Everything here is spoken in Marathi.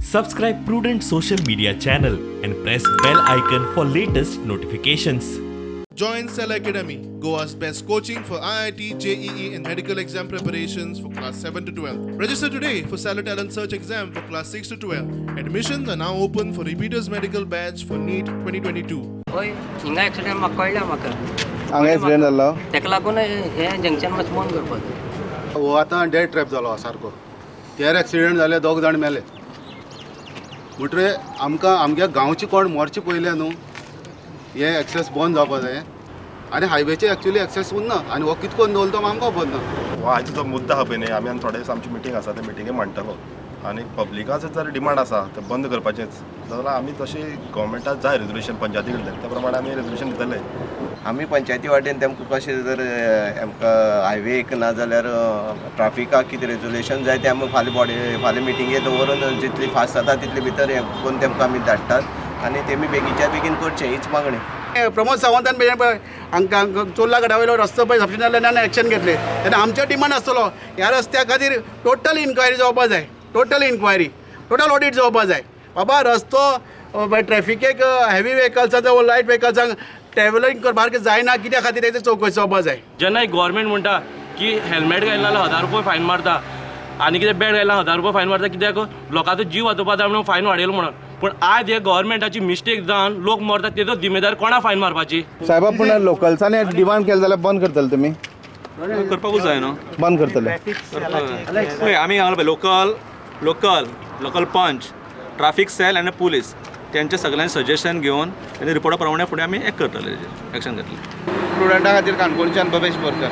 Subscribe Prudent social media channel and press bell icon for latest notifications. Join Cell Academy, Goa's best coaching for IIT, JEE, and medical exam preparations for class 7 to 12. Register today for Cell Talent Search exam for class 6 to 12. Admissions are now open for repeaters medical batch for NEET 2022. होय हिंगा एक्सिडेंट म्हाका कळ्ळें म्हाका हांगा एक्सिडेंट जाल्लो तेका लागून हें जंक्शन मातशें बंद करपाक हो आतां डेड ट्रॅप जालो सारको तेर एक्सिडेंट जाले 2 जाण मेले म्हणटरे आमकां आमच्या गांवची कोण मरचे पयले न्हू हे एक्सेस बंद जावपा जाय आनी हायवेचे एक्चुअली एक्सेस उरना आनी हो कितकोन दवरलो तो आमकां खबर ना हो आयचो जो मुद्दो आहा पळय न्ही आमी थोडे दीस आमची मिटींग आसा ते मिटिंगे मांडटलो आनी पब्लिकाचो जर डिमांड आसा ते बंद करपाचेंच जाल्यार आमी तशें गोवोरमेंटाक जाय रेजोल्युशन पंचायती कडल्यान त्या प्रमाणे आमी रेजोल्युशन दितले आमी पंचायती वाटेन तेमकां कशें जर आमकां हायवे एक ना जाल्यार ट्राफिकाक कितें रेजोल्युशन जाय तें आमी फाल्यां मिटिंगे दवरून जितली फास्ट जाता तितले भितर हें करून तेमकां आमी धाडटात आनी तेमी बेगीच्या बेगीन करचें हीच मागणी प्रमोद सावंतान हांकां चोरला गडा वयलो रस्तो पळय सबसिडी जाल्यार एक्शन घेतले तेन्ना आमचो डिमांड आसतलो ह्या रस्त्या खातीर टोटल इन्क्वायरी जावपा जाय टोटल ऑडिट जावपा जाय बाबा रस्तो ट्रॅफिकेक हेवी व्हेकल्साचो लायट व्हेकल्सांक ट्रॅव्हलिंग करपाक जायना कित्या खातीर तेची चवकशी जावपा जाय जेन्ना एक गव्हर्मेंट म्हणटा की हेल्मेट घालना जाल्यार 1000 रुपया फायन मारता आनी कितें बॅट घालना 1000 रुपया फायन मारता कित्याक लोकांचो जीव वाचोवपा जाय म्हणून फायन वाडयलो म्हणून पूण आज हे गव्हर्मेंटाची मिस्टेक जावन लोक मरतात तेजो जिम्मेदार कोणा फायन मारपाची साहेबा पूण लोकल्सांनी डिमांड केलें जाल्यार बंद करतले तुमी करपाकूच जाय न्हू बंद करतले पळय आमी हांगा लोकल पंच ट्राफीक सेल आनी पुलीस त्यांचे सगळ्यांनी सजेशन घेवन आनी रिपोर्टा प्रमाणे फुडें आमी एक करतले एक्शन घेतले स्टुडंटा खातीर काणकोणच्यान भवेश बोरकर